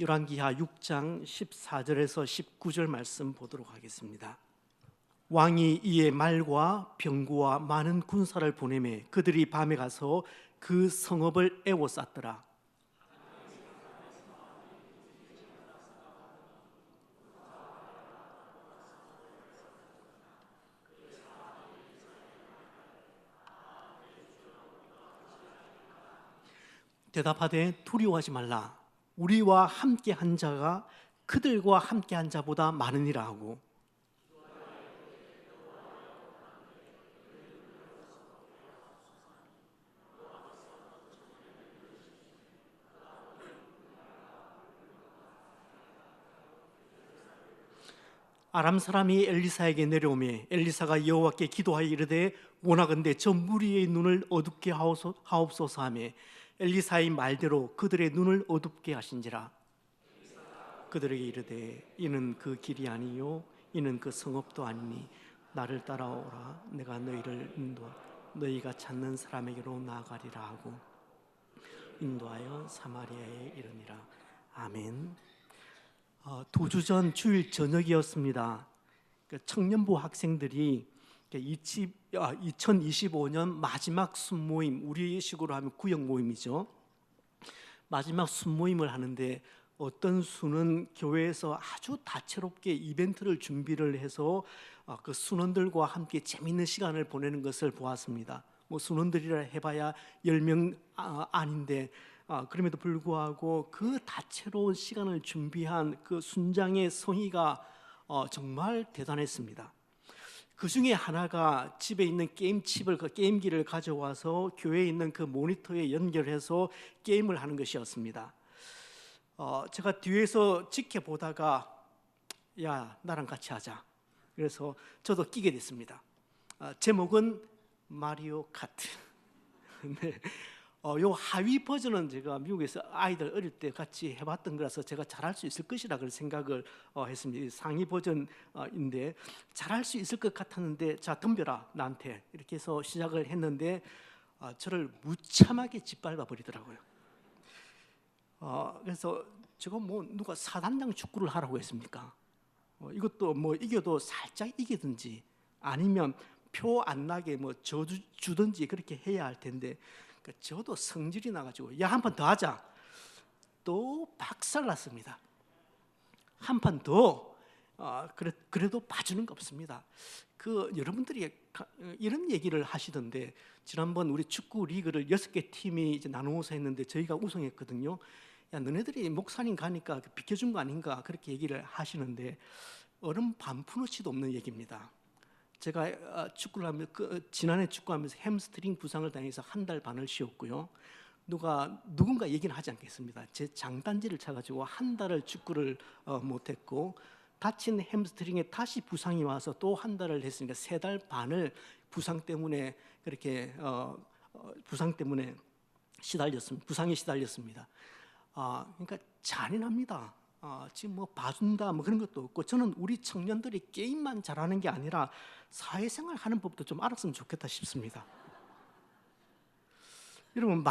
열왕기하 6장 14절에서 19절 말씀 보도록 하겠습니다. 왕이 이에 말과 병구와 많은 군사를 보내매 그들이 밤에 가서 그 성읍을 에워쌌더라. 대답하되 두려워하지 말라. 우리와 함께 한 자가 그들과 함께 한 자보다 많으니라 하고, 아람 사람이 엘리사에게 내려오매 엘리사가 여호와께 기도하여 이르되 원하건대 저 무리의 눈을 어둡게 하옵소서 하며 엘리사의 말대로 그들의 눈을 어둡게 하신지라. 그들에게 이르되 이는 그 길이 아니요 이는 그 성읍도 아니니 나를 따라오라. 내가 너희를 너희가 찾는 사람에게로 나아가리라 하고 인도하여 사마리아에 이르니라. 아멘. 2주 전 주일 저녁이었습니다. 청년부 학생들이 2025년 마지막 순모임, 우리 식으로 하면 구역 모임이죠. 마지막 순모임을 하는데 어떤 수는 교회에서 아주 다채롭게 이벤트를 준비를 해서 그 순원들과 함께 재미있는 시간을 보내는 것을 보았습니다. 뭐 순원들이라 해봐야 10명 아닌데 그럼에도 불구하고 그 다채로운 시간을 준비한 그 순장의 성의가 정말 대단했습니다. 그 중에 하나가 집에 있는 게임칩을, 그 게임기를 가져와서 교회에 있는 그 모니터에 연결해서 게임을 하는 것이었습니다. 제가 뒤에서 지켜보다가 야, 나랑 같이 하자. 그래서 저도 끼게 됐습니다. 제목은 마리오 카트. 네. 요 하위 버전은 제가 미국에서 아이들 어릴 때 같이 해봤던 거라서 제가 잘할 수 있을 것이라 그런 생각을 했습니다. 상위 버전인데 잘할 수 있을 것 같았는데 자 덤벼라 나한테 이렇게 해서 시작을 했는데 저를 무참하게 짓밟아 버리더라고요. 그래서 제가 뭐 누가 사단장 축구를 하라고 했습니까? 이것도 뭐 이겨도 살짝 이기든지 아니면 표 안 나게 뭐 주든지 그렇게 해야 할 텐데 저도 성질이 나가지고 야 한 판 더 하자. 또 박살났습니다. 한 판 더. 그래도 봐주는 거 없습니다. 여러분들이 이런 얘기를 하시던데 지난번 우리 축구 리그를 6개 팀이 이제 나누어서 했는데 저희가 우승했거든요. 야 너네들이 목사님 가니까 비켜준 거 아닌가 그렇게 얘기를 하시는데 얼음 반푼어치도 없는 얘기입니다. 제가 축구를 하면 지난해 축구하면서 햄스트링 부상을 당해서 한 달 반을 쉬었고요. 누군가 얘기는 하지 않겠습니다. 제 장단지를 차가지고 한 달을 축구를 못했고 다친 햄스트링에 다시 부상이 와서 또 한 달을 했으니까 3달 반을 부상 때문에 그렇게 부상 때문에 부상에 시달렸습니다. 그러니까 잔인합니다. 지금 뭐 봐준다 뭐 그런 것도 없고 저는 우리 청년들이 게임만 잘하는 게 아니라 사회생활 하는 법도 좀 알았으면 좋겠다 싶습니다. 여러분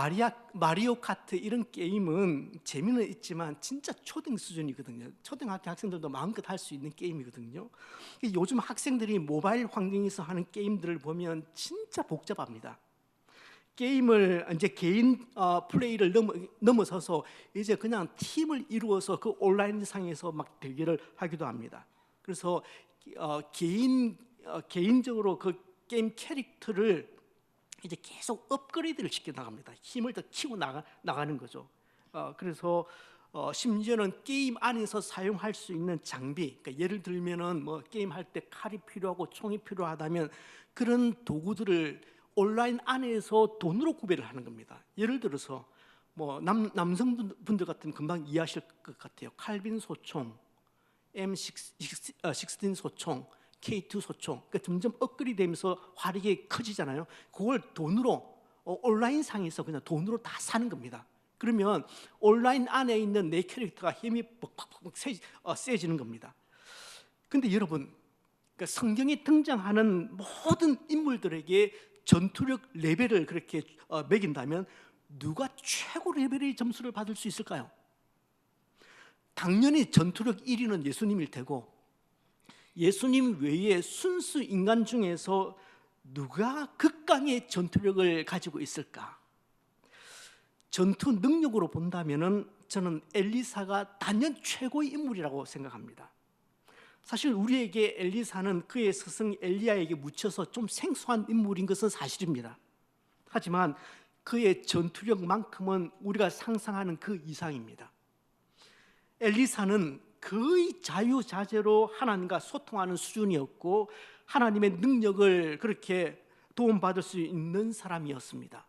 마리오 카트 이런 게임은 재미는 있지만 진짜 초등 수준이거든요. 초등학교 학생들도 마음껏 할 수 있는 게임이거든요. 요즘 학생들이 모바일 환경에서 하는 게임들을 보면 진짜 복잡합니다. 게임을 이제 개인 플레이를 넘어서서 이제 그냥 팀을 이루어서 그 온라인 상에서 막 대결을 하기도 합니다. 그래서 개인적으로 그 게임 캐릭터를 이제 계속 업그레이드를 시켜 나갑니다. 힘을 더 키워 나가는 거죠. 그래서 심지어는 게임 안에서 사용할 수 있는 장비, 그러니까 예를 들면은 뭐 게임 할 때 칼이 필요하고 총이 필요하다면 그런 도구들을 온라인 안에서 돈으로 구매를 하는 겁니다. 예를 들어서 뭐 남성분들 같으면 금방 이해하실 것 같아요. 칼빈 소총, M16 소총, K2 소총. 그러니까 점점 업그레이드 되면서 화력이 커지잖아요. 그걸 돈으로 온라인 상에서 그냥 돈으로 다 사는 겁니다. 그러면 온라인 안에 있는 내 캐릭터가 힘이 벅벅벅 세지는 겁니다. 근데 여러분, 그러니까 성경에 등장하는 모든 인물들에게 전투력 레벨을 그렇게 매긴다면 누가 최고 레벨의 점수를 받을 수 있을까요? 당연히 전투력 1위는 예수님일 테고, 예수님 외에 순수 인간 중에서 누가 극강의 전투력을 가지고 있을까? 전투 능력으로 본다면은 저는 엘리사가 단연 최고의 인물이라고 생각합니다. 사실 우리에게 엘리사는 그의 스승 엘리야에게 묻혀서 좀 생소한 인물인 것은 사실입니다. 하지만 그의 전투력만큼은 우리가 상상하는 그 이상입니다. 엘리사는 거의 자유자재로 하나님과 소통하는 수준이었고, 하나님의 능력을 그렇게 도움받을 수 있는 사람이었습니다.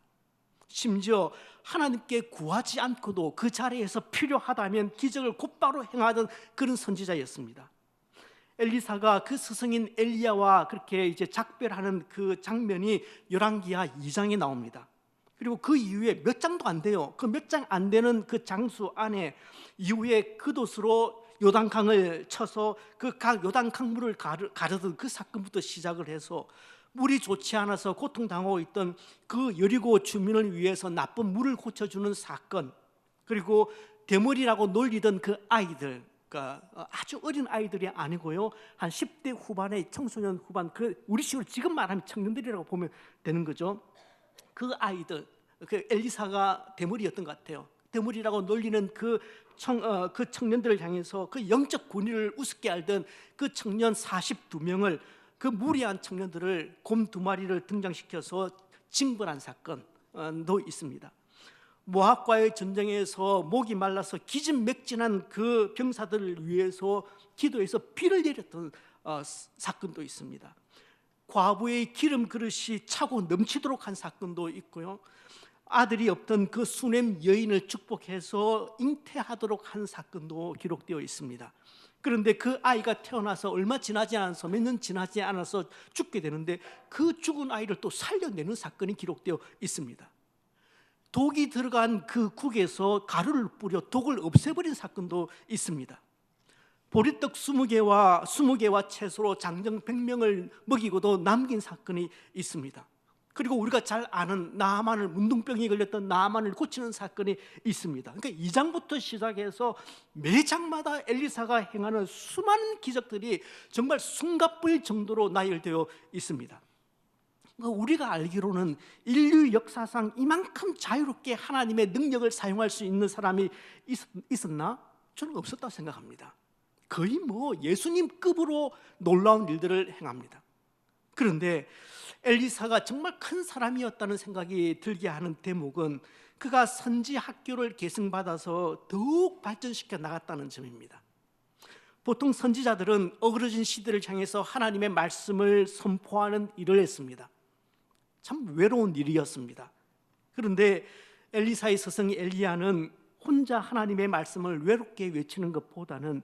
심지어 하나님께 구하지 않고도 그 자리에서 필요하다면 기적을 곧바로 행하던 그런 선지자였습니다. 엘리사가 그 스승인 엘리야와 그렇게 이제 작별하는 그 장면이 열왕기하 2장에 나옵니다. 그리고 그 이후에 몇 장도 안 돼요. 그 몇 장 안 되는 그 장수 안에 이후에 그돛으로 요단강을 쳐서 그 각 요단강물을 가르던 그 사건부터 시작을 해서 물이 좋지 않아서 고통당하고 있던 그 여리고 주민을 위해서 나쁜 물을 고쳐주는 사건, 그리고 대머리라고 놀리던 그 아이들, 그러니까 아주 어린 아이들이 아니고요, 한 10대 후반의 청소년 후반, 그 우리식으로 지금 말하면 청년들이라고 보면 되는 거죠. 그 아이들, 그 엘리사가 대머리였던 것 같아요. 대머리라고 놀리는 그 청년들을 향해서 그 영적 권위를 우습게 알던 그 청년 42명을, 그 무리한 청년들을 곰 2마리를 등장시켜서 징벌한 사건도 있습니다. 모압과의 전쟁에서 목이 말라서 기진맥진한 그 병사들을 위해서 기도해서 피를 내렸던 사건도 있습니다. 과부의 기름 그릇이 차고 넘치도록 한 사건도 있고요, 아들이 없던 그 수넴 여인을 축복해서 잉태하도록 한 사건도 기록되어 있습니다. 그런데 그 아이가 태어나서 얼마 지나지 않아서, 몇 년 지나지 않아서 죽게 되는데 그 죽은 아이를 또 살려내는 사건이 기록되어 있습니다. 독이 들어간 그 국에서 가루를 뿌려 독을 없애버린 사건도 있습니다. 보리떡 20개와 채소로 장정 100명을 먹이고도 남긴 사건이 있습니다. 그리고 우리가 잘 아는 나아만을, 문둥병이 걸렸던 나아만을 고치는 사건이 있습니다. 그러니까 2장부터 시작해서 매 장마다 엘리사가 행하는 수많은 기적들이 정말 숨가쁠 정도로 나열되어 있습니다. 우리가 알기로는 인류 역사상 이만큼 자유롭게 하나님의 능력을 사용할 수 있는 사람이 있었나? 저는 없었다고 생각합니다. 거의 예수님급으로 놀라운 일들을 행합니다. 그런데 엘리사가 정말 큰 사람이었다는 생각이 들게 하는 대목은 그가 선지 학교를 계승받아서 더욱 발전시켜 나갔다는 점입니다. 보통 선지자들은 어그러진 시대를 향해서 하나님의 말씀을 선포하는 일을 했습니다. 참 외로운 일이었습니다. 그런데 엘리사의 스승 엘리야는 혼자 하나님의 말씀을 외롭게 외치는 것보다는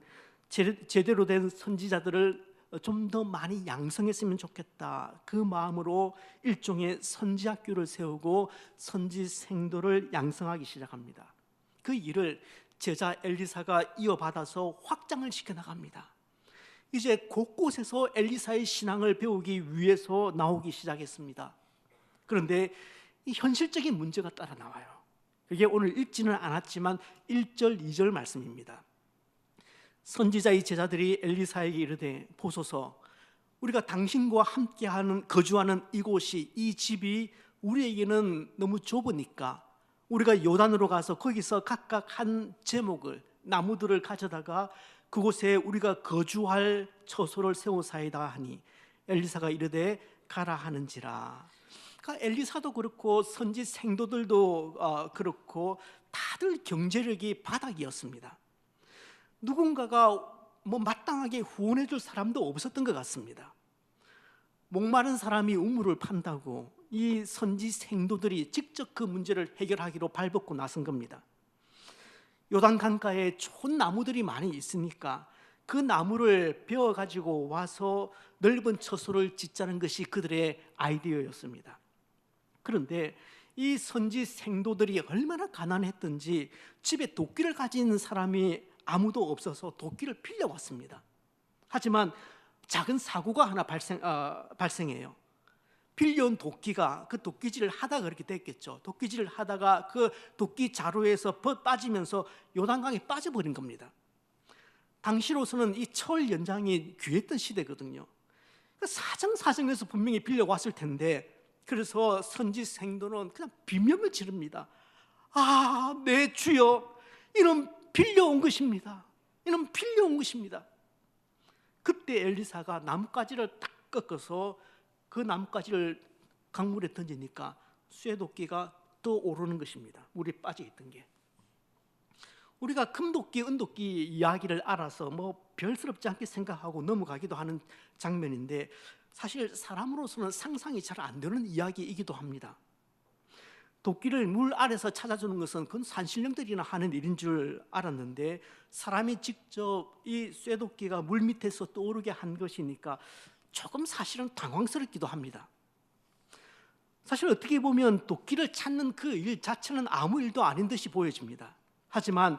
제대로 된 선지자들을 좀 더 많이 양성했으면 좋겠다, 그 마음으로 일종의 선지학교를 세우고 선지 생도를 양성하기 시작합니다. 그 일을 제자 엘리사가 이어받아서 확장을 시켜나갑니다. 이제 곳곳에서 엘리사의 신앙을 배우기 위해서 나오기 시작했습니다. 그런데 이 현실적인 문제가 따라 나와요. 그게 오늘 읽지는 않았지만 1절, 2절 말씀입니다. 선지자의 제자들이 엘리사에게 이르되, 보소서, 우리가 당신과 함께하는 거주하는 이곳이, 이 집이 우리에게는 너무 좁으니까 우리가 요단으로 가서 거기서 각각 한 제목을, 나무들을 가져다가 그곳에 우리가 거주할 처소를 세우사이다 하니, 엘리사가 이르되 가라 하는지라. 그러니까 엘리사도 그렇고 선지 생도들도 그렇고 다들 경제력이 바닥이었습니다. 누군가가 마땅하게 후원해 줄 사람도 없었던 것 같습니다. 목마른 사람이 우물을 판다고 이 선지 생도들이 직접 그 문제를 해결하기로 발벗고 나선 겁니다. 요단 강가에 좋은 나무들이 많이 있으니까 그 나무를 베어 가지고 와서 넓은 처소를 짓자는 것이 그들의 아이디어였습니다. 그런데 이 선지 생도들이 얼마나 가난했던지 집에 도끼를 가진 사람이 아무도 없어서 도끼를 빌려왔습니다. 하지만 작은 사고가 하나 발생해요. 빌려온 도끼가 그 도끼질을 하다가 그렇게 됐겠죠. 도끼질을 하다가 그 도끼 자루에서 빠지면서 요단강에 빠져버린 겁니다. 당시로서는 이 철 연장이 귀했던 시대거든요. 사정사정해서 분명히 빌려왔을 텐데, 그래서 선지 생도는 그냥 비명을 지릅니다. 아, 내 주여, 이는 빌려온 것입니다. 이는 빌려온 것입니다. 그때 엘리사가 나뭇가지를 딱 꺾어서 그 나뭇가지를 강물에 던지니까 쇠도끼가 떠오르는 것입니다. 물에 빠져 있던 게. 우리가 금도끼, 은도끼 이야기를 알아서 뭐 별스럽지 않게 생각하고 넘어가기도 하는 장면인데, 사실 사람으로서는 상상이 잘 안 되는 이야기이기도 합니다. 도끼를 물 아래서 찾아주는 것은 그건 산신령들이나 하는 일인 줄 알았는데, 사람이 직접 이 쇠도끼가 물 밑에서 떠오르게 한 것이니까 조금 사실은 당황스럽기도 합니다. 사실 어떻게 보면 도끼를 찾는 그 일 자체는 아무 일도 아닌 듯이 보여집니다. 하지만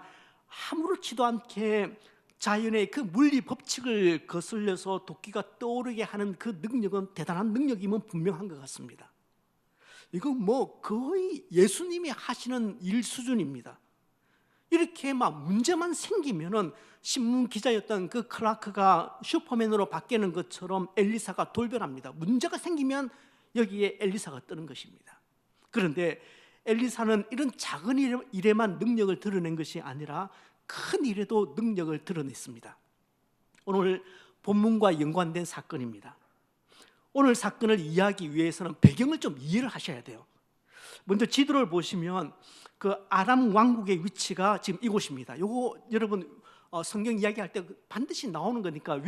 아무렇지도 않게 자연의 그 물리 법칙을 거슬려서 도끼가 떠오르게 하는 그 능력은 대단한 능력임은 분명한 것 같습니다. 이건 뭐 거의 예수님이 하시는 일 수준입니다. 이렇게 막 문제만 생기면은 신문 기자였던 그 클라크가 슈퍼맨으로 바뀌는 것처럼 엘리사가 돌변합니다. 문제가 생기면 여기에 엘리사가 뜨는 것입니다. 그런데 엘리사는 이런 작은 일에만 능력을 드러낸 것이 아니라 큰 일에도 능력을 드러냈습니다. 오늘 본문과 연관된 사건입니다. 오늘 사건을 이해하기 위해서는 배경을 좀 이해를 하셔야 돼요. 먼저 지도를 보시면 그 아람 왕국의 위치가 지금 이곳입니다. 요거 여러분 성경 이야기할 때 반드시 나오는 거니까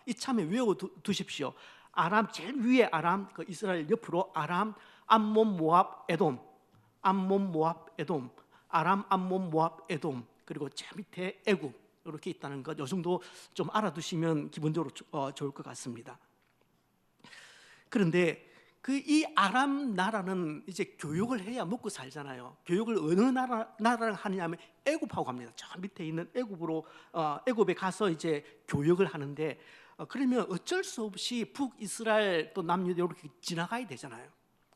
이참에 외워두십시오. 아람 제일 위에 아람, 그 이스라엘 옆으로 아람, 암몬, 모압, 에돔, 암몬, 모압, 에돔, 아람, 암몬, 모압, 에돔, 그리고 제 밑에 애굽, 이렇게 있다는 것, 이 정도 좀 알아두시면 기본적으로 좋을 것 같습니다. 그런데 이 아람 나라는 이제 교육을 해야 먹고 살잖아요. 교육을 어느 나라랑 하느냐 하면 애굽하고 갑니다. 저 밑에 있는 애굽에 가서 이제 교육을 하는데, 그러면 어쩔 수 없이 북이스라엘 또 남유다 이렇게 지나가야 되잖아요.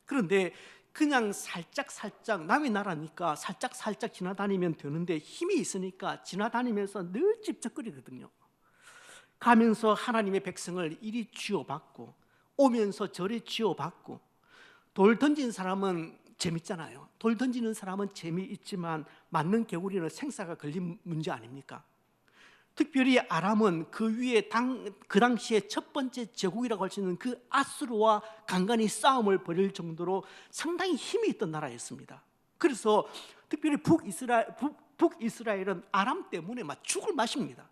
그런데 그냥 살짝 남의 나라니까 살짝 지나다니면 되는데, 힘이 있으니까 지나다니면서 늘 찝쩍거리거든요. 가면서 하나님의 백성을 이리 쥐어받고 오면서 저리 쥐어받고, 돌 던진 사람은 재밌잖아요. 돌 던지는 사람은 재미있지만 맞는 개구리는 생사가 걸린 문제 아닙니까? 특별히 아람은 그 위에 그 당시에 첫 번째 제국이라고 할 수 있는 그 아수르와 간간히 싸움을 벌일 정도로 상당히 힘이 있던 나라였습니다. 그래서 특별히 북이스라엘은 아람 때문에 막 죽을 맛입니다.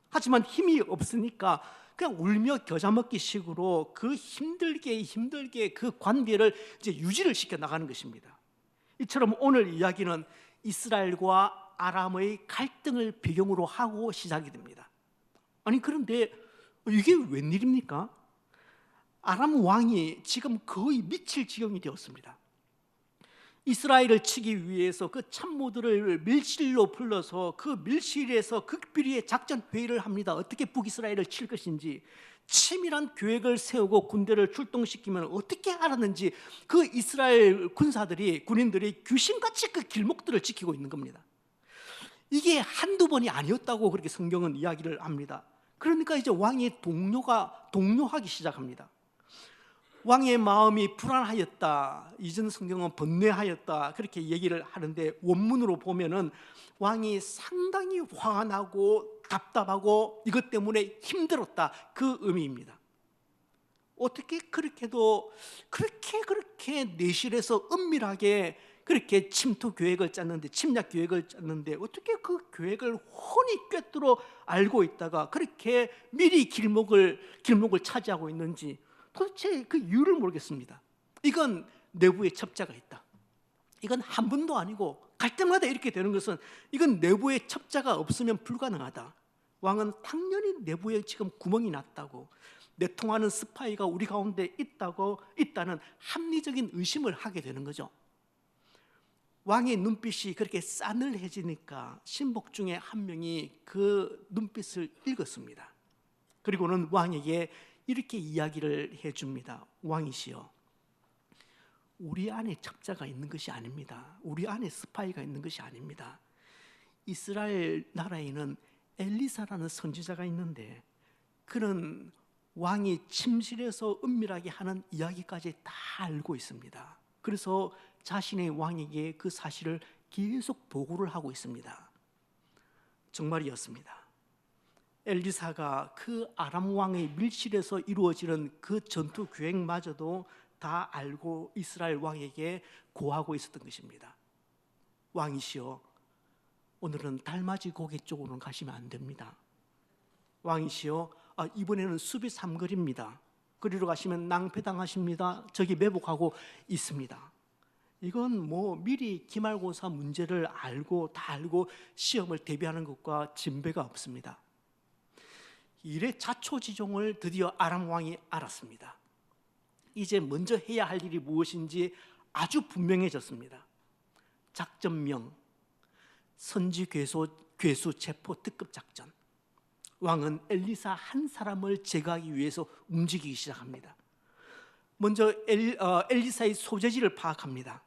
하지만 힘이 없으니까 그냥 울며 겨자 먹기 식으로 그 힘들게 그 관계를 이제 유지를 시켜 나가는 것입니다. 이처럼 오늘 이야기는 이스라엘과 아람의 갈등을 배경으로 하고 시작이 됩니다. 아니 그런데 이게 웬일입니까? 아람 왕이 지금 거의 미칠 지경이 되었습니다. 이스라엘을 치기 위해서 그 참모들을 밀실로 불러서 그 밀실에서 극비리의 작전 회의를 합니다. 어떻게 북이스라엘을 칠 것인지, 치밀한 계획을 세우고 군대를 출동시키면 어떻게 알았는지 그 이스라엘 군인들이 귀신같이 그 길목들을 지키고 있는 겁니다. 이게 한두 번이 아니었다고 그렇게 성경은 이야기를 합니다. 그러니까 이제 왕의 동요하기 시작합니다. 왕의 마음이 불안하였다, 이전 성경은 번뇌하였다, 그렇게 얘기를 하는데, 원문으로 보면은 왕이 상당히 화가 나고 답답하고 이것 때문에 힘들었다, 그 의미입니다. 어떻게 그렇게도 그렇게 내실에서 은밀하게 그렇게 침략 계획을 짰는데 어떻게 그 계획을 훤히 꿰뚫어 알고 있다가 그렇게 미리 길목을 차지하고 있는지 도대체 그 이유를 모르겠습니다. 이건 내부에 첩자가 있다. 이건 한 번도 아니고 갈 때마다 이렇게 되는 것은 이건 내부에 첩자가 없으면 불가능하다. 왕은 당연히 내부에 지금 구멍이 났다고, 내통하는 스파이가 우리 가운데 있다는 합리적인 의심을 하게 되는 거죠. 왕의 눈빛이 그렇게 싸늘해지니까 신복 중에 한 명이 그 눈빛을 읽었습니다. 그리고는 왕에게 이렇게 이야기를 해줍니다. 왕이시여, 우리 안에 첩자가 있는 것이 아닙니다. 우리 안에 스파이가 있는 것이 아닙니다. 이스라엘 나라에는 엘리사라는 선지자가 있는데 그는 왕이 침실에서 은밀하게 하는 이야기까지 다 알고 있습니다. 그래서 자신의 왕에게 그 사실을 계속 보고를 하고 있습니다. 정말이었습니다. 엘리사가 그 아람 왕의 밀실에서 이루어지는 그 전투 계획마저도 다 알고 이스라엘 왕에게 고하고 있었던 것입니다. 왕이시여, 오늘은 달맞이 고개 쪽으로는 가시면 안 됩니다. 왕이시여, 이번에는 수비 삼거리입니다. 그리로 가시면 낭패당하십니다. 저기 매복하고 있습니다. 이건 뭐 미리 기말고사 문제를 다 알고 시험을 대비하는 것과 진배가 없습니다. 이래 자초지종을 드디어 아람 왕이 알았습니다. 이제 먼저 해야 할 일이 무엇인지 아주 분명해졌습니다. 작전명, 선지 괴수 체포 특급 작전. 왕은 엘리사 한 사람을 제거하기 위해서 움직이기 시작합니다. 먼저 엘리사의 소재지를 파악합니다.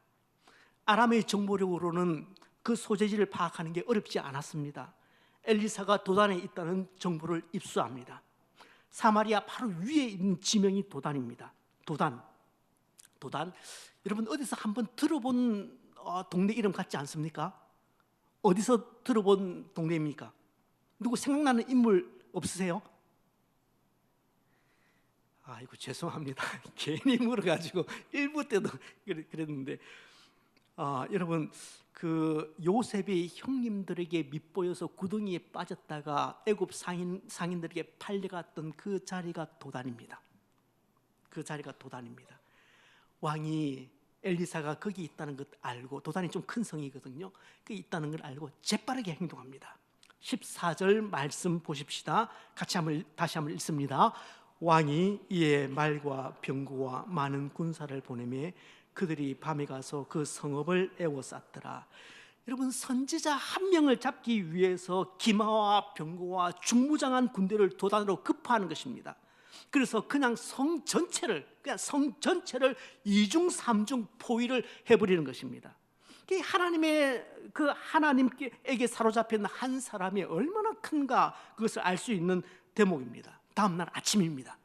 아람의 정보력으로는 그 소재지를 파악하는 게 어렵지 않았습니다. 엘리사가 도단에 있다는 정보를 입수합니다. 사마리아 바로 위에 있는 지명이 도단입니다. 도단. 여러분 어디서 한번 들어본 동네 이름 같지 않습니까? 어디서 들어본 동네입니까? 누구 생각나는 인물 없으세요? 아이고 죄송합니다. 괜히 물어가지고 1부 때도 그랬는데 여러분 그 요셉이 형님들에게 밉보여서 구덩이에 빠졌다가 애굽 상인들에게 팔려갔던 그 자리가 도단입니다. 그 자리가 도단입니다. 왕이 엘리사가 거기 있다는 것 알고, 도단이 좀 큰 성이거든요. 거기 있다는 걸 알고 재빠르게 행동합니다. 14절 말씀 보십시다. 다시 한번 읽습니다. 왕이 이에 말과 병거와 많은 군사를 보내매 그들이 밤에 가서 그 성읍을 에워쌌더라. 여러분 선지자 한 명을 잡기 위해서 기마와 병거와 중무장한 군대를 도단으로 급파하는 것입니다. 그래서 그냥 성 전체를 이중 삼중 포위를 해버리는 것입니다. 하나님에게 사로잡힌 한 사람이 얼마나 큰가 그것을 알 수 있는 대목입니다. 다음날 아침입니다.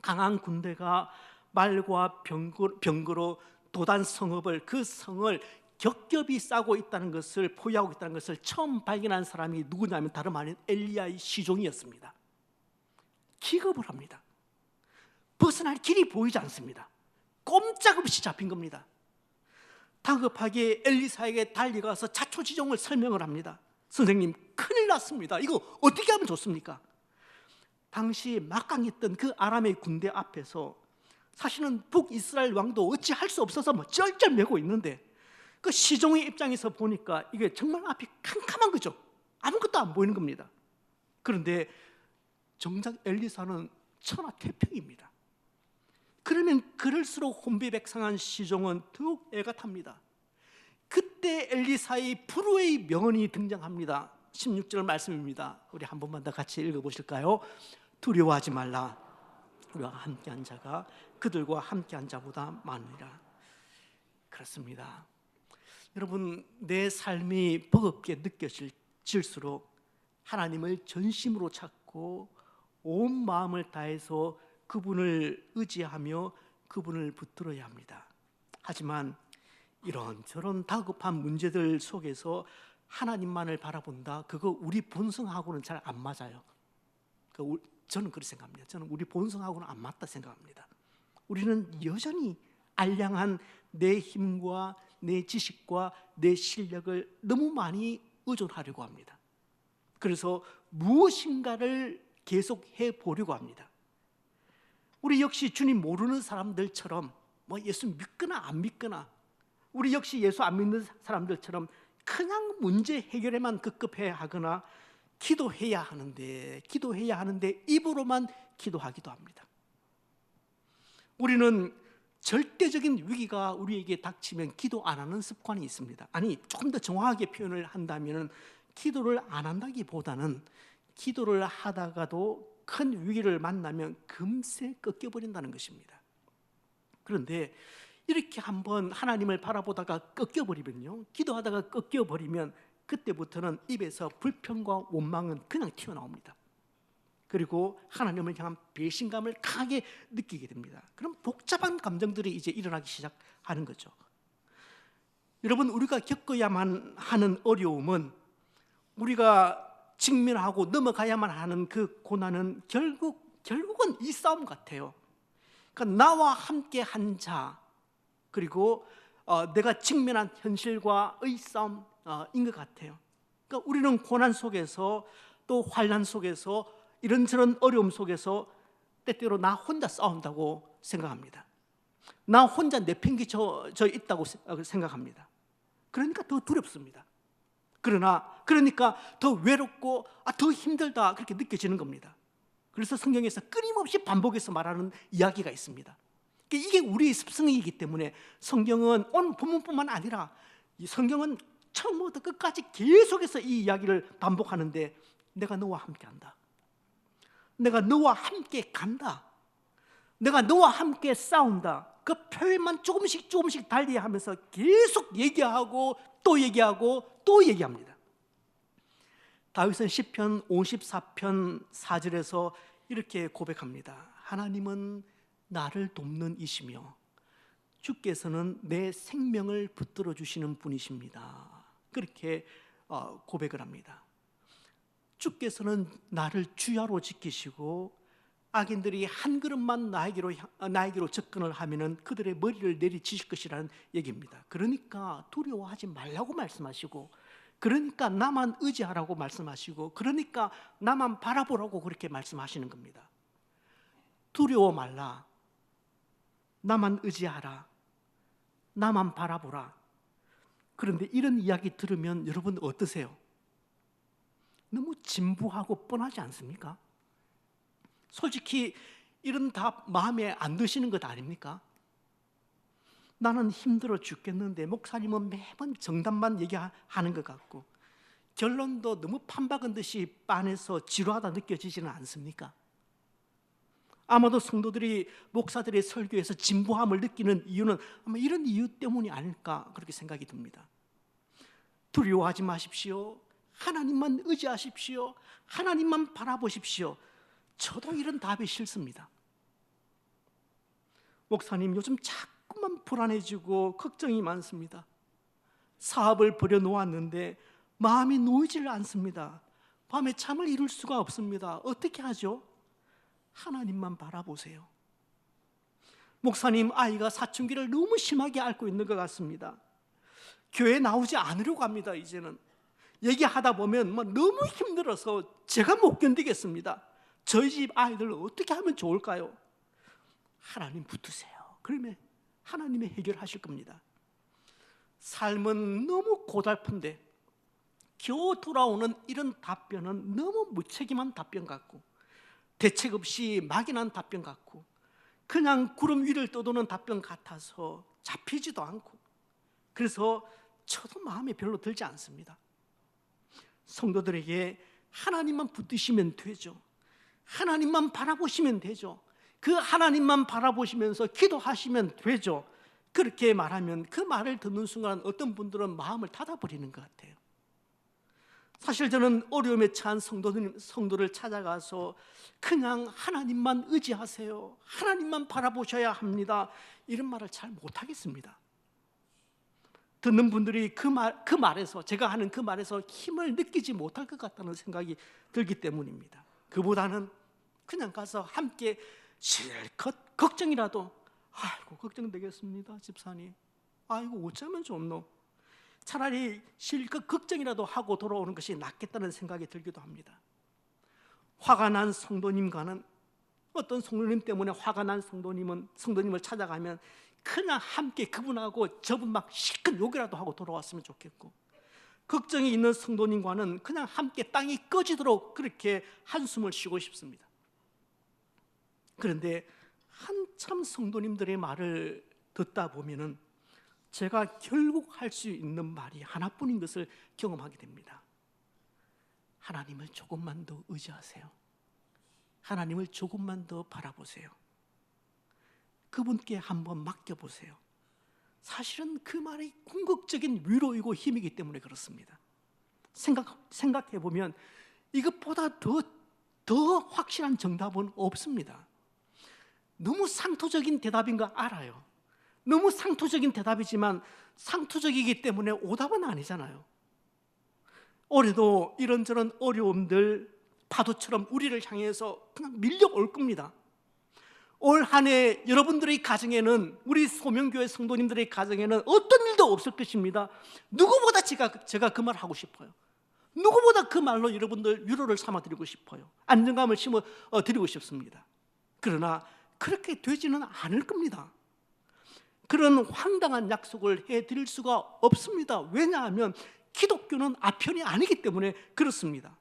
강한 군대가 말과 병거로 도단 성읍을, 그 성을 겹겹이 싸고 있다는 것을, 포위하고 있다는 것을 처음 발견한 사람이 누구냐면 다름 아닌 엘리야의 시종이었습니다. 기겁을 합니다. 벗어날 길이 보이지 않습니다. 꼼짝없이 잡힌 겁니다. 다급하게 엘리사에게 달려가서 자초지종을 설명을 합니다. 선생님, 큰일 났습니다. 이거 어떻게 하면 좋습니까? 당시 막강했던 그 아람의 군대 앞에서 사실은 북이스라엘 왕도 어찌 할 수 없어서 쩔쩔매고 있는데, 그 시종의 입장에서 보니까 이게 정말 앞이 캄캄한 거죠. 아무것도 안 보이는 겁니다. 그런데 정작 엘리사는 천하태평입니다. 그러면 그럴수록 혼비백상한 시종은 더욱 애가 탑니다. 그때 엘리사의 불후의 명언이 등장합니다. 16절 말씀입니다. 우리 한 번만 더 같이 읽어보실까요? 두려워하지 말라. 우리와 함께한 자가 그들과 함께한 자보다 많으리라. 그렇습니다. 여러분, 내 삶이 버겁게 느껴질수록 하나님을 전심으로 찾고 온 마음을 다해서 그분을 의지하며 그분을 붙들어야 합니다. 하지만 이런저런 다급한 문제들 속에서 하나님만을 바라본다, 그거 우리 본성하고는 잘 안 맞아요. 저는 그렇게 생각합니다. 저는 우리 본성하고는 안 맞다 생각합니다. 우리는 여전히 알량한 내 힘과 내 지식과 내 실력을 너무 많이 의존하려고 합니다. 그래서 무엇인가를 계속해 보려고 합니다. 우리 역시 주님 모르는 사람들처럼 예수 믿거나 안 믿거나, 우리 역시 예수 안 믿는 사람들처럼 그냥 문제 해결에만 급급해 하거나 기도해야 하는데 입으로만 기도하기도 합니다. 우리는 절대적인 위기가 우리에게 닥치면 기도 안 하는 습관이 있습니다. 아니, 조금 더 정확하게 표현을 한다면 기도를 안 한다기보다는 기도를 하다가도 큰 위기를 만나면 금세 꺾여버린다는 것입니다. 그런데 이렇게 한번 하나님을 바라보다가 꺾여버리면요, 기도하다가 꺾여버리면 그때부터는 입에서 불평과 원망은 그냥 튀어나옵니다. 그리고 하나님을 향한 배신감을 강하게 느끼게 됩니다. 그럼 복잡한 감정들이 이제 일어나기 시작하는 거죠. 여러분, 우리가 겪어야만 하는 어려움은, 우리가 직면하고 넘어가야만 하는 그 고난은 결국은 이 싸움 같아요. 그러니까 나와 함께 한 자, 그리고 내가 직면한 현실과의 싸움인 것 같아요. 그러니까 우리는 고난 속에서, 또 환난 속에서, 이런저런 어려움 속에서 때때로 나 혼자 싸운다고 생각합니다. 나 혼자 내팽개쳐 있다고 생각합니다. 그러니까 더 두렵습니다. 그러니까 더 외롭고 더 힘들다, 그렇게 느껴지는 겁니다. 그래서 성경에서 끊임없이 반복해서 말하는 이야기가 있습니다. 이게 우리의 습성이기 때문에 성경은 오늘 본문뿐만 아니라 이 성경은 처음부터 끝까지 계속해서 이 이야기를 반복하는데, 내가 너와 함께한다, 내가 너와 함께 간다, 내가 너와 함께 싸운다, 그 표현만 조금씩 달리하면서 계속 얘기하고 또 얘기하고 또 얘기합니다. 다윗은 시편 54편 4절에서 이렇게 고백합니다. 하나님은 나를 돕는 이시며 주께서는 내 생명을 붙들어 주시는 분이십니다. 그렇게 고백을 합니다. 주께서는 나를 주야로 지키시고 악인들이 한 걸음만 나에게로 접근을 하면은 그들의 머리를 내리치실 것이라는 얘기입니다. 그러니까 두려워하지 말라고 말씀하시고, 그러니까 나만 의지하라고 말씀하시고, 그러니까 나만 바라보라고 그렇게 말씀하시는 겁니다. 두려워 말라, 나만 의지하라, 나만 바라보라. 그런데 이런 이야기 들으면 여러분 어떠세요? 너무 진부하고 뻔하지 않습니까? 솔직히 이런 답 마음에 안 드시는 것 아닙니까? 나는 힘들어 죽겠는데 목사님은 매번 정답만 얘기하는 것 같고, 결론도 너무 판박은 듯이 빤해서 지루하다 느껴지지는 않습니까? 아마도 성도들이 목사들의 설교에서 진부함을 느끼는 이유는 아마 이런 이유 때문이 아닐까, 그렇게 생각이 듭니다. 두려워하지 마십시오, 하나님만 의지하십시오, 하나님만 바라보십시오. 저도 이런 답이 싫습니다. 목사님, 요즘 자꾸만 불안해지고 걱정이 많습니다. 사업을 버려놓았는데 마음이 놓이질 않습니다. 밤에 잠을 이룰 수가 없습니다. 어떻게 하죠? 하나님만 바라보세요. 목사님, 아이가 사춘기를 너무 심하게 앓고 있는 것 같습니다. 교회 나오지 않으려고 합니다. 이제는 얘기하다 보면 너무 힘들어서 제가 못 견디겠습니다. 저희 집 아이들 어떻게 하면 좋을까요? 하나님 붙으세요. 그러면 하나님이 해결하실 겁니다. 삶은 너무 고달픈데 겨우 돌아오는 이런 답변은 너무 무책임한 답변 같고, 대책 없이 막연한 답변 같고, 그냥 구름 위를 떠도는 답변 같아서 잡히지도 않고, 그래서 저도 마음에 별로 들지 않습니다. 성도들에게 하나님만 붙드시면 되죠. 하나님만 바라보시면 되죠. 그 하나님만 바라보시면서 기도하시면 되죠. 그렇게 말하면 그 말을 듣는 순간 어떤 분들은 마음을 닫아버리는 것 같아요. 사실 저는 어려움에 처한 성도를 찾아가서 그냥 하나님만 의지하세요, 하나님만 바라보셔야 합니다, 이런 말을 잘 못하겠습니다. 듣는 분들이 그 말에서, 제가 하는 그 말에서 힘을 느끼지 못할 것 같다는 생각이 들기 때문입니다. 그보다는 그냥 가서 함께 실컷 걱정이라도, 아이고 걱정되겠습니다 집사님, 아이고 어쩌면 좋노, 차라리 실컷 걱정이라도 하고 돌아오는 것이 낫겠다는 생각이 들기도 합니다. 화가 난 성도님과는, 어떤 성도님 때문에 화가 난 성도님을 찾아가면 그냥 함께 그분하고 저분 막 실컷 욕이라도 하고 돌아왔으면 좋겠고, 걱정이 있는 성도님과는 그냥 함께 땅이 꺼지도록 그렇게 한숨을 쉬고 싶습니다. 그런데 한참 성도님들의 말을 듣다 보면은 제가 결국 할 수 있는 말이 하나뿐인 것을 경험하게 됩니다. 하나님을 조금만 더 의지하세요. 하나님을 조금만 더 바라보세요. 그분께 한번 맡겨보세요. 사실은 그 말이 궁극적인 위로이고 힘이기 때문에 그렇습니다. 생각해 보면 이것보다 더 확실한 정답은 없습니다. 너무 상투적인 대답인 거 알아요. 너무 상투적인 대답이지만 상투적이기 때문에 오답은 아니잖아요. 올해도 이런저런 어려움들 파도처럼 우리를 향해서 그냥 밀려올 겁니다. 올 한 해 여러분들의 가정에는, 우리 소명교회 성도님들의 가정에는 어떤 일도 없을 것입니다. 누구보다 제가 그 말 하고 싶어요. 누구보다 그 말로 여러분들 위로를 삼아드리고 싶어요. 안정감을 심어드리고 싶습니다. 그러나 그렇게 되지는 않을 겁니다. 그런 황당한 약속을 해드릴 수가 없습니다. 왜냐하면 기독교는 아편이 아니기 때문에 그렇습니다.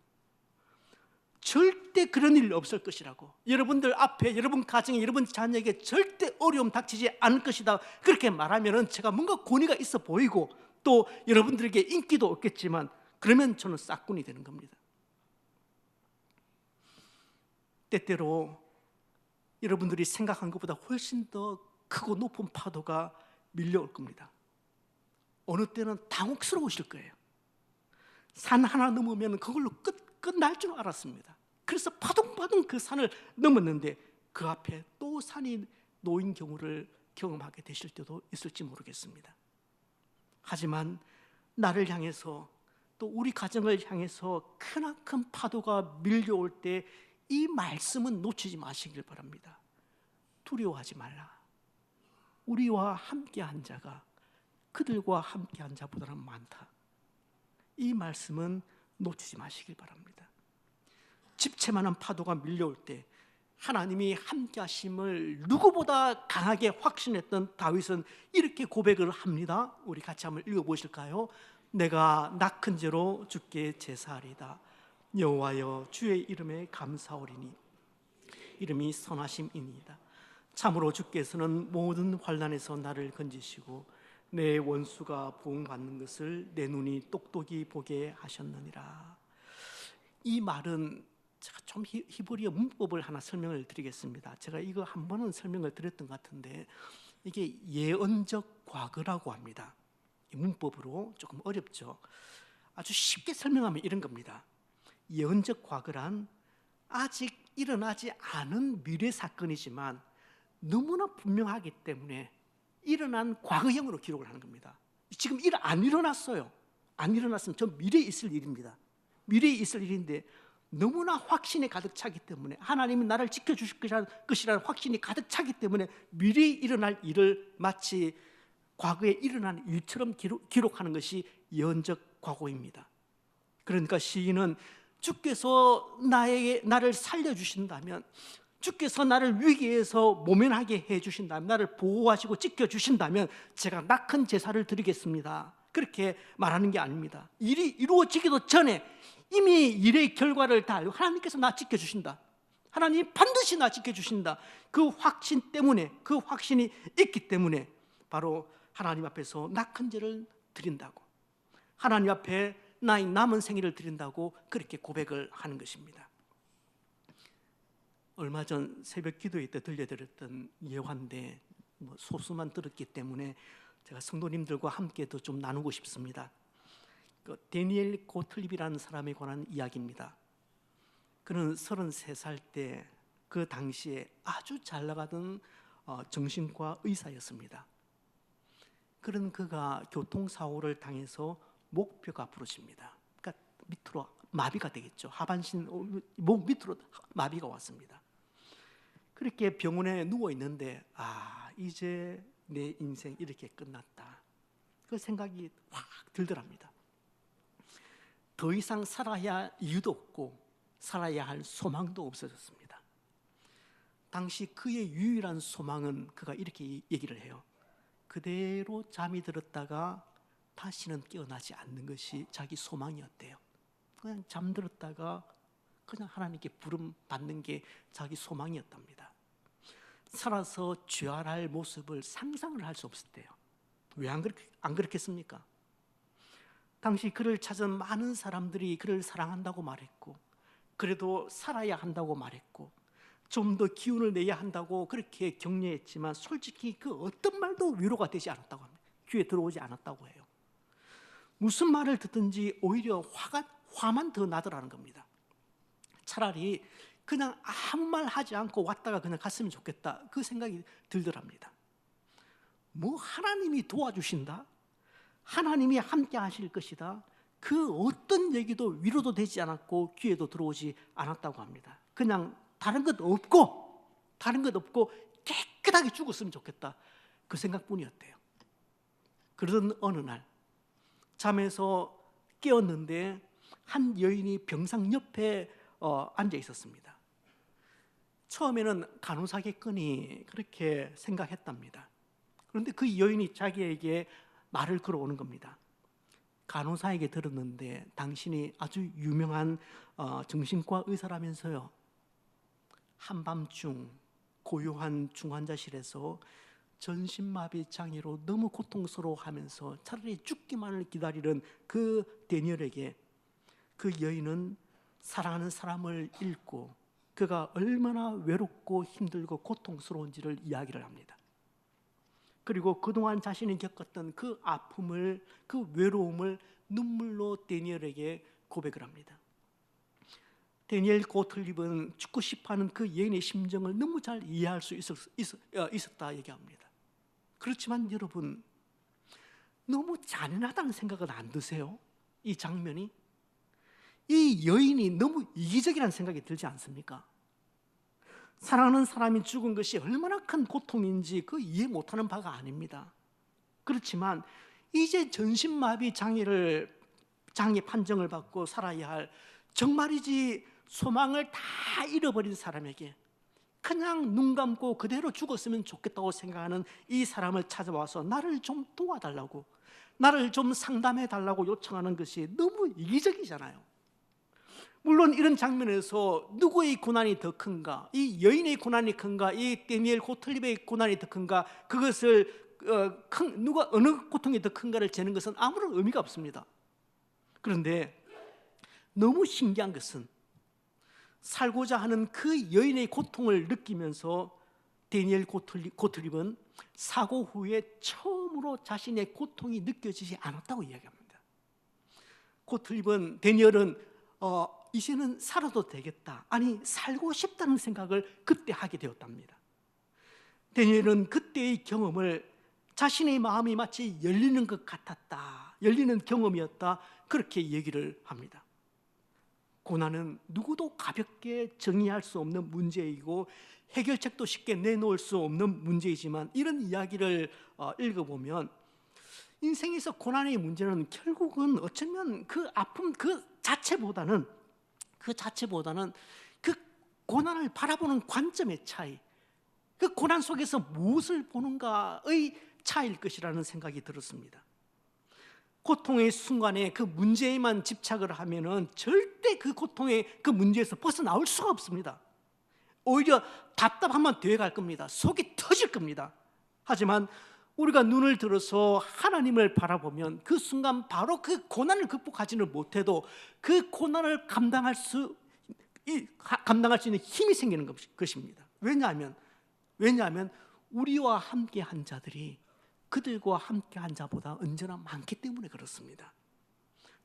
절대 그런 일 없을 것이라고, 여러분들 앞에, 여러분 가정에, 여러분 자녀에게 절대 어려움 닥치지 않을 것이다, 그렇게 말하면 제가 뭔가 권위가 있어 보이고 또 여러분들에게 인기도 없겠지만, 그러면 저는 싹군이 되는 겁니다. 때때로 여러분들이 생각한 것보다 훨씬 더 크고 높은 파도가 밀려올 겁니다. 어느 때는 당혹스러우실 거예요. 산 하나 넘으면 그걸로 끝날 줄 알았습니다. 그래서 파동파동 그 산을 넘었는데 그 앞에 또 산이 놓인 경우를 경험하게 되실 때도 있을지 모르겠습니다. 하지만 나를 향해서, 또 우리 가정을 향해서 크나큰 파도가 밀려올 때 이 말씀은 놓치지 마시길 바랍니다. 두려워하지 말라. 우리와 함께한 자가 그들과 함께한 자보다는 많다. 이 말씀은 놓치지 마시길 바랍니다. 집채만한 파도가 밀려올 때 하나님이 함께하심을 누구보다 강하게 확신했던 다윗은 이렇게 고백을 합니다. 우리 같이 한번 읽어보실까요? 내가 낙한 죄로 주께 제사하리다. 여호와여, 주의 이름에 감사하리니 이름이 선하심이니이다. 참으로 주께서는 모든 환난에서 나를 건지시고 내 원수가 보응받는 것을 내 눈이 똑똑히 보게 하셨느니라. 이 말은 제가 좀 히브리어 문법을 하나 설명을 드리겠습니다. 제가 이거 한 번은 설명을 드렸던 것 같은데, 이게 예언적 과거라고 합니다. 이 문법으로 조금 어렵죠. 아주 쉽게 설명하면 이런 겁니다. 예언적 과거란 아직 일어나지 않은 미래 사건이지만 너무나 분명하기 때문에 일어난 과거형으로 기록을 하는 겁니다. 지금 안 일어났어요. 안 일어났으면 저 미래에 있을 일입니다. 미래에 있을 일인데 너무나 확신에 가득 차기 때문에, 하나님이 나를 지켜주실 것이라는 확신이 가득 차기 때문에 미래에 일어날 일을 마치 과거에 일어난 일처럼 기록하는 것이 예언적 과거입니다. 그러니까 시인은 주께서 나를 살려주신다면, 주께서 나를 위기에서 모면하게 해주신다면, 나를 보호하시고 지켜주신다면 제가 낙한 제사를 드리겠습니다, 그렇게 말하는 게 아닙니다. 일이 이루어지기도 전에 이미 일의 결과를 다 알고 하나님께서 나 지켜주신다, 하나님 반드시 나 지켜주신다, 그 확신 때문에, 그 확신이 있기 때문에 바로 하나님 앞에서 낙한 제를 드린다고, 하나님 앞에 나의 남은 생일을 드린다고 그렇게 고백을 하는 것입니다. 얼마 전 새벽 기도회 때 들려드렸던 예화인데 소수만 들었기 때문에 제가 성도님들과 함께 더 좀 나누고 싶습니다. 데니엘 고틀립이라는 사람에 관한 이야기입니다. 그는 33살 때 그 당시에 아주 잘 나가던 정신과 의사였습니다. 그런 그가 교통사고를 당해서 목뼈가 부러집니다. 그러니까 밑으로 마비가 되겠죠. 하반신, 목 밑으로 마비가 왔습니다. 그렇게 병원에 누워 있는데 이제 내 인생 이렇게 끝났다, 그 생각이 확 들더랍니다. 더 이상 살아야 할 이유도 없고 살아야 할 소망도 없어졌습니다. 당시 그의 유일한 소망은, 그가 이렇게 얘기를 해요. 그대로 잠이 들었다가 다시는 깨어나지 않는 것이 자기 소망이었대요. 그냥 잠들었다가 그냥 하나님께 부름 받는 게 자기 소망이었답니다. 살아서 죄활할 모습을 상상을 할 수 없었대요. 왜 안 그렇겠습니까? 당시 그를 찾은 많은 사람들이 그를 사랑한다고 말했고, 그래도 살아야 한다고 말했고, 좀 더 기운을 내야 한다고 그렇게 격려했지만 솔직히 그 어떤 말도 위로가 되지 않았다고 합니다. 귀에 들어오지 않았다고 해요. 무슨 말을 듣든지 오히려 화만 더 나더라는 겁니다. 차라리 그냥 아무 말 하지 않고 왔다가 그냥 갔으면 좋겠다, 그 생각이 들더랍니다. 뭐 하나님이 도와주신다, 하나님이 함께 하실 것이다, 그 어떤 얘기도 위로도 되지 않았고 귀에도 들어오지 않았다고 합니다. 그냥 다른 것 없고 깨끗하게 죽었으면 좋겠다, 그 생각뿐이었대요. 그러던 어느 날 잠에서 깨었는데 한 여인이 병상 옆에 앉아 있었습니다. 처음에는 간호사겠거니 그렇게 생각했답니다. 그런데 그 여인이 자기에게 말을 걸어오는 겁니다. 간호사에게 들었는데 당신이 아주 유명한 정신과 의사라면서요. 한밤중 고요한 중환자실에서 전신마비 장애로 너무 고통스러워하면서 차라리 죽기만을 기다리는 그 데니얼에게 그 여인은 사랑하는 사람을 잃고 그가 얼마나 외롭고 힘들고 고통스러운지를 이야기를 합니다. 그리고 그동안 자신이 겪었던 그 아픔을, 그 외로움을 눈물로 데니얼에게 고백을 합니다. 데니엘 고틀립은 죽고 싶어하는 그 여인의 심정을 너무 잘 이해할 수 있었다 얘기합니다. 그렇지만 여러분, 너무 잔인하다는 생각은 안 드세요? 이 장면이? 이 여인이 너무 이기적이라는 생각이 들지 않습니까? 사랑하는 사람이 죽은 것이 얼마나 큰 고통인지 그 이해 못하는 바가 아닙니다. 그렇지만 이제 전신마비 장애 판정을 받고 살아야 할, 정말이지 소망을 다 잃어버린 사람에게 그냥 눈 감고 그대로 죽었으면 좋겠다고 생각하는 이 사람을 찾아와서 나를 좀 도와달라고, 나를 좀 상담해 달라고 요청하는 것이 너무 이기적이잖아요. 물론 이런 장면에서 누구의 고난이 더 큰가, 이 여인의 고난이 큰가, 이 데니엘 고틀립의 고난이 더 큰가, 그것을 누가 어느 고통이 더 큰가를 재는 것은 아무런 의미가 없습니다. 그런데 너무 신기한 것은 살고자 하는 그 여인의 고통을 느끼면서 데니엘 고틀립은 사고 후에 처음으로 자신의 고통이 느껴지지 않았다고 이야기합니다. 데니얼은 이제는 살아도 되겠다, 아니 살고 싶다는 생각을 그때 하게 되었답니다. 데니얼은 그때의 경험을 자신의 마음이 마치 열리는 것 같았다, 열리는 경험이었다, 그렇게 얘기를 합니다. 고난은 누구도 가볍게 정의할 수 없는 문제이고 해결책도 쉽게 내놓을 수 없는 문제이지만, 이런 이야기를 읽어보면 인생에서 고난의 문제는 결국은 어쩌면 그 아픔 그 자체보다는 그 고난을 바라보는 관점의 차이, 그 고난 속에서 무엇을 보는가의 차이일 것이라는 생각이 들었습니다. 고통의 순간에 그 문제에만 집착을 하면은 절대 그 고통의 그 문제에서 벗어나올 수가 없습니다. 오히려 답답함만 되어갈 겁니다. 속이 터질 겁니다. 하지만 우리가 눈을 들어서 하나님을 바라보면 그 순간 바로 그 고난을 극복하지는 못해도 그 고난을 감당할 수 있는 힘이 생기는 것입니다. 왜냐하면 우리와 함께한 자들이 그들과 함께한 자보다 언제나 많기 때문에 그렇습니다.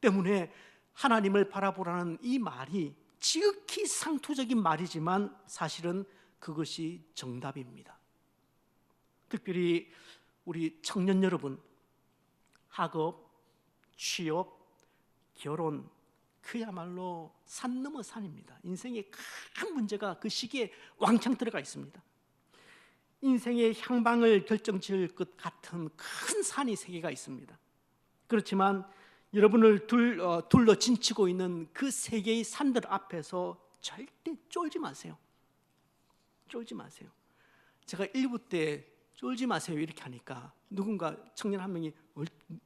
때문에 하나님을 바라보라는 이 말이 지극히 상투적인 말이지만 사실은 그것이 정답입니다. 특별히 우리 청년 여러분, 학업, 취업, 결혼, 그야말로 산 넘어 산입니다. 인생의 큰 문제가 그 시기에 왕창 들어가 있습니다. 인생의 향방을 결정지을 것 같은 큰 산이 세 개가 있습니다. 그렇지만 여러분을 둘러 진치고 있는 그 세 개의 산들 앞에서 절대 쫄지 마세요. 쫄지 마세요. 제가 1부 때 쫄지 마세요 이렇게 하니까 누군가 청년 한 명이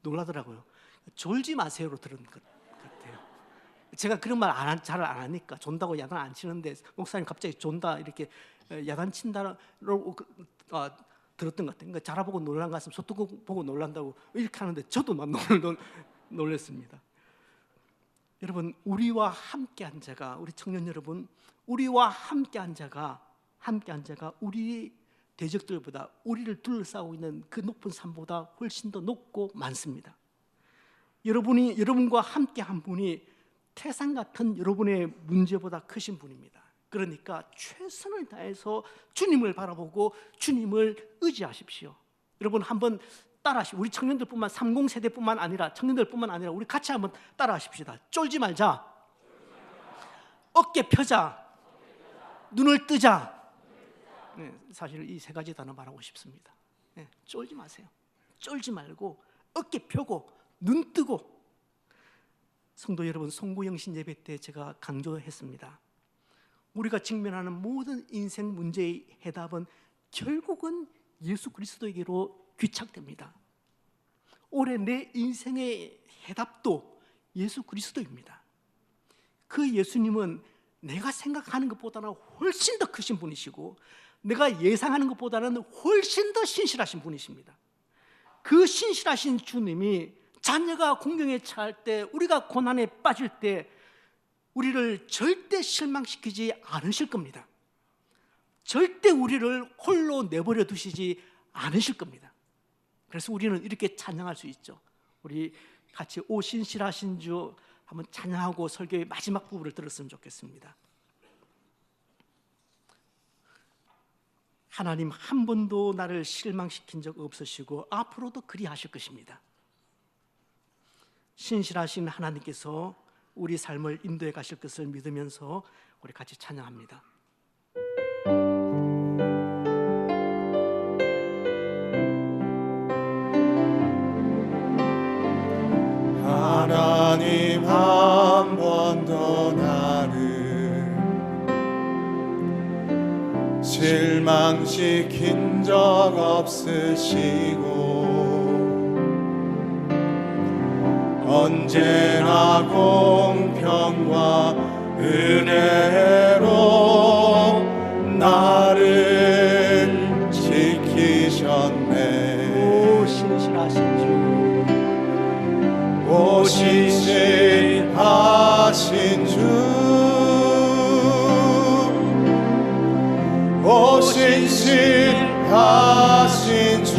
놀라더라고요. 졸지 마세요로 들은 것 같아요. 제가 그런 말 잘 안 하니까, 존다고 야단 안 치는데 목사님 갑자기 존다 이렇게 야단 친다로 들었던 것 같아요. 그러니까 자라보고 놀란 것 같으면 소뚜껑 보고 놀란다고 이렇게 하는데 저도 막 놀랐습니다. 여러분, 우리와 함께한 자가, 우리 청년 여러분, 우리와 함께한 자가 우리 대적들보다, 우리를 둘러싸고 있는 그 높은 산보다 훨씬 더 높고 많습니다. 여러분과 함께 한 분이 태산 같은 여러분의 문제보다 크신 분입니다. 그러니까 최선을 다해서 주님을 바라보고 주님을 의지하십시오. 여러분 한번 따라하십시오. 우리 청년들뿐만 30세대뿐만 아니라 청년들뿐만 아니라 우리 같이 한번 따라하십시다. 쫄지 말자, 어깨 펴자, 눈을 뜨자. 네, 사실 이 세 가지 단어 말하고 싶습니다. 네, 쫄지 마세요. 쫄지 말고 어깨 펴고 눈 뜨고. 성도 여러분, 송구영신 예배 때 제가 강조했습니다. 우리가 직면하는 모든 인생 문제의 해답은 결국은 예수 그리스도에게로 귀착됩니다. 올해 내 인생의 해답도 예수 그리스도입니다. 그 예수님은 내가 생각하는 것보다는 훨씬 더 크신 분이시고 내가 예상하는 것보다는 훨씬 더 신실하신 분이십니다. 그 신실하신 주님이 자녀가 공경에 처할 때, 우리가 고난에 빠질 때 우리를 절대 실망시키지 않으실 겁니다. 절대 우리를 홀로 내버려 두시지 않으실 겁니다. 그래서 우리는 이렇게 찬양할 수 있죠. 우리 같이 오 신실하신 주 한번 찬양하고 설교의 마지막 부분을 들었으면 좋겠습니다. 하나님 한 번도 나를 실망시킨 적 없으시고 앞으로도 그리하실 것입니다. 신실하신 하나님께서 우리 삶을 인도해 가실 것을 믿으면서 우리 같이 찬양합니다. 하나님 한 번도 나를 실망시킨 적 없으시고 언제나 공평과 은혜로 나를 지키셨네. 오 신실하신 주, 오 신실하신 주, 오 신실하신 주,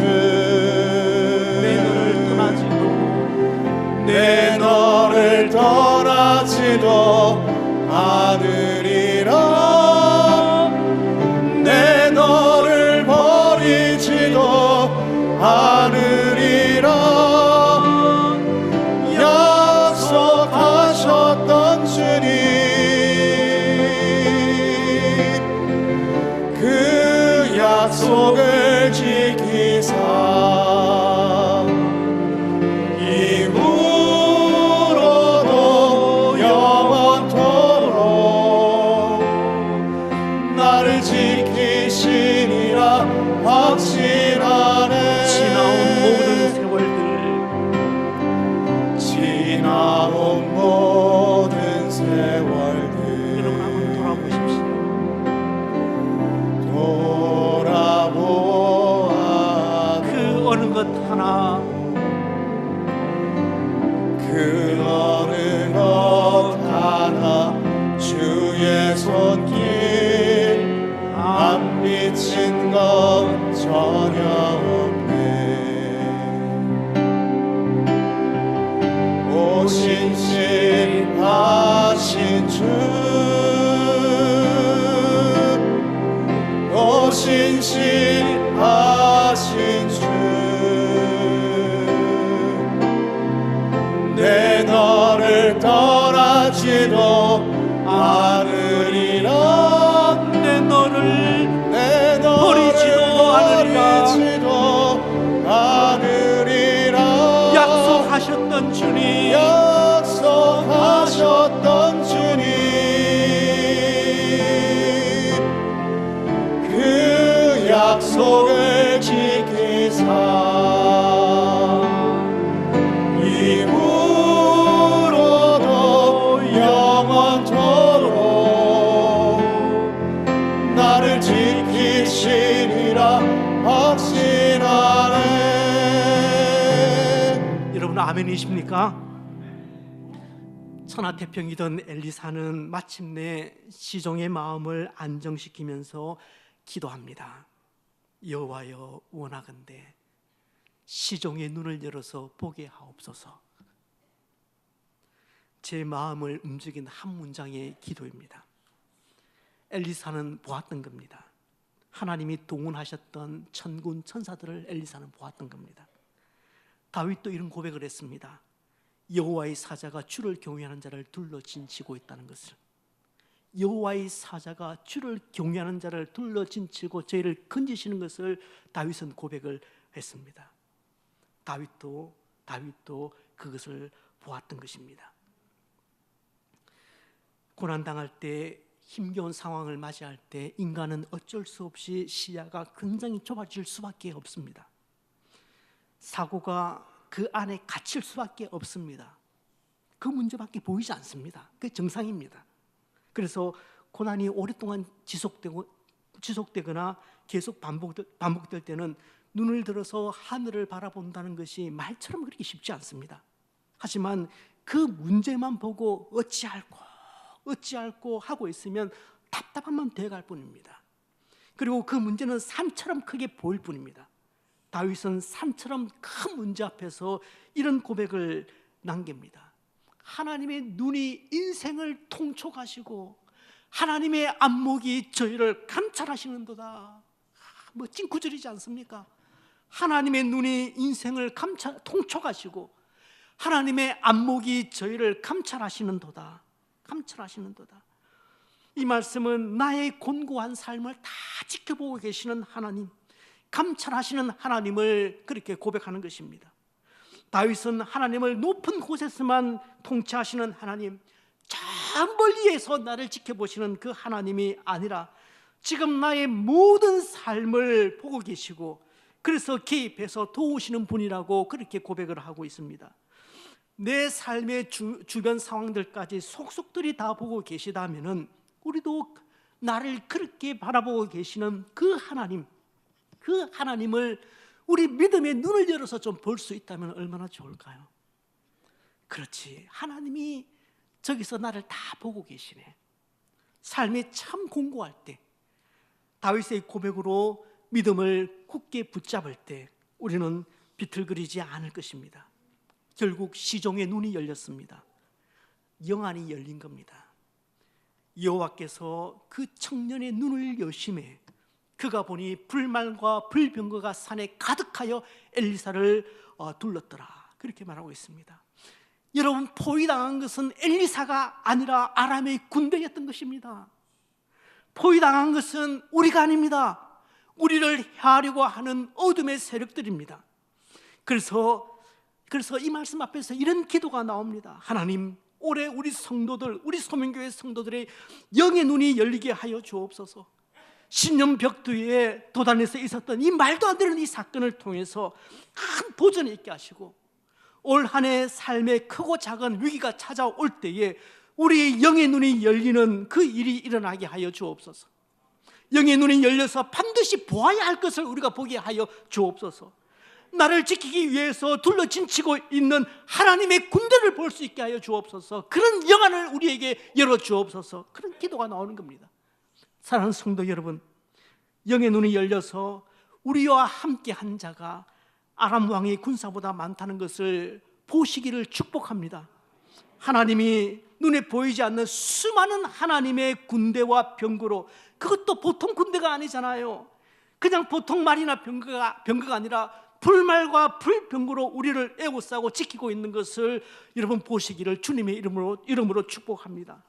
내 너를 떠나지도 않으리라. 내 너를 버리지도 않으리라. 약속하셨던 주님, 그 약속을 지키사 확신하네. 지나온 모든 세월들 여러분 한번 돌아보십시오. 돌아보아 그 어느 것 하나, 그 어느 것 하나 주의 손길 안 비친 것 전혀 없네. 오 신실하신 주, 오 신실하신 주, 내 너를 떠나지도 않으리라. 내 너를 버리지도 않으리라. 약속하셨던 주님, 약속하셨던 주님, 그 약속을 지키사 이후로도 영원토록 나를 지키시리라 확신하네. 여러분 아멘이십니까? 천하태평이던 엘리사는 마침내 시종의 마음을 안정시키면서 기도합니다. 여호와여 원하건대 시종의 눈을 열어서 보게 하옵소서. 제 마음을 움직인 한 문장의 기도입니다. 엘리사는 보았던 겁니다. 하나님이 동원하셨던 천군 천사들을 엘리사는 보았던 겁니다. 다윗도 이런 고백을 했습니다. 여호와의 사자가 주를 경외하는 자를 둘러 진치고 있다는 것을. 여호와의 사자가 주를 경외하는 자를 둘러 진치고 저희를 건지시는 것을 다윗은 고백을 했습니다. 다윗도 그것을 보았던 것입니다. 고난당할 때, 힘겨운 상황을 맞이할 때 인간은 어쩔 수 없이 시야가 굉장히 좁아질 수밖에 없습니다. 사고가 그 안에 갇힐 수밖에 없습니다. 그 문제밖에 보이지 않습니다. 그게 정상입니다. 그래서 고난이 오랫동안 지속되거나 계속 반복될 때는 눈을 들어서 하늘을 바라본다는 것이 말처럼 그렇게 쉽지 않습니다. 하지만 그 문제만 보고 어찌할꼬 하고 있으면 답답함만 돼갈 뿐입니다. 그리고 그 문제는 산처럼 크게 보일 뿐입니다. 다윗은 산처럼 큰 문제 앞에서 이런 고백을 남깁니다. 하나님의 눈이 인생을 통촉하시고 하나님의 안목이 저희를 감찰하시는도다. 멋진 구절이지 않습니까? 하나님의 눈이 인생을 통촉하시고 하나님의 안목이 저희를 감찰하시는도다. 이 말씀은 나의 곤고한 삶을 다 지켜보고 계시는 하나님, 감찰하시는 하나님을 그렇게 고백하는 것입니다. 다윗은 하나님을 높은 곳에서만 통치하시는 하나님, 저 멀리에서 나를 지켜보시는 그 하나님이 아니라 지금 나의 모든 삶을 보고 계시고 그래서 개입해서 도우시는 분이라고 그렇게 고백을 하고 있습니다. 내 삶의 주변 상황들까지 속속들이 다 보고 계시다면은 우리도 나를 그렇게 바라보고 계시는 그 하나님을 우리 믿음의 눈을 열어서 좀 볼 수 있다면 얼마나 좋을까요? 그렇지, 하나님이 저기서 나를 다 보고 계시네. 삶이 참 공고할 때, 다윗의 고백으로 믿음을 굳게 붙잡을 때 우리는 비틀거리지 않을 것입니다. 결국 시종의 눈이 열렸습니다. 영안이 열린 겁니다. 여호와께서 그 청년의 눈을 여심해 그가 보니 불말과 불병거가 산에 가득하여 엘리사를 둘렀더라. 그렇게 말하고 있습니다. 여러분, 포위당한 것은 엘리사가 아니라 아람의 군대였던 것입니다. 포위당한 것은 우리가 아닙니다. 우리를 해하려고 하는 어둠의 세력들입니다. 그래서 이 말씀 앞에서 이런 기도가 나옵니다. 하나님, 올해 우리 성도들, 우리 소명교회 성도들의 영의 눈이 열리게 하여 주옵소서. 신년 벽두에 도단에서 있었던 이 말도 안 되는 이 사건을 통해서 큰 도전이 있게 하시고 올 한 해 삶에 크고 작은 위기가 찾아올 때에 우리의 영의 눈이 열리는 그 일이 일어나게 하여 주옵소서. 영의 눈이 열려서 반드시 보아야 할 것을 우리가 보게 하여 주옵소서. 나를 지키기 위해서 둘러진치고 있는 하나님의 군대를 볼 수 있게 하여 주옵소서. 그런 영안을 우리에게 열어 주옵소서. 그런 기도가 나오는 겁니다. 사랑하는 성도 여러분, 영의 눈이 열려서 우리와 함께 한 자가 아람 왕의 군사보다 많다는 것을 보시기를 축복합니다. 하나님이 눈에 보이지 않는 수많은 하나님의 군대와 병거로, 그것도 보통 군대가 아니잖아요. 그냥 보통 말이나 병거가 아니라 불말과 불병거로 우리를 에워싸고 지키고 있는 것을 여러분 보시기를 주님의 이름으로 축복합니다.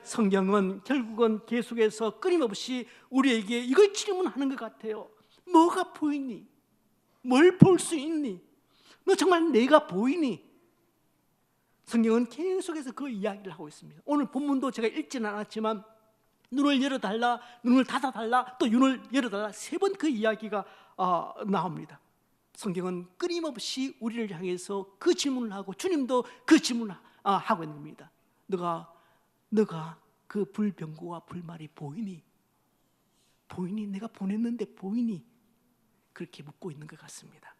성경은 결국은 계속해서 끊임없이 우리에게 이걸 질문하는 것 같아요. 뭐가 보이니? 뭘 볼 수 있니? 너 정말 내가 보이니? 성경은 계속해서 그 이야기를 하고 있습니다. 오늘 본문도 제가 읽지는 않았지만 눈을 열어달라, 눈을 닫아달라, 또 눈을 열어달라, 3번 그 이야기가 나옵니다. 성경은 끊임없이 우리를 향해서 그 질문을 하고 주님도 그 질문을 하고 있는 겁니다. 너가 그 불병거와 불말이 보이니? 보이니? 내가 보냈는데 보이니? 그렇게 묻고 있는 것 같습니다.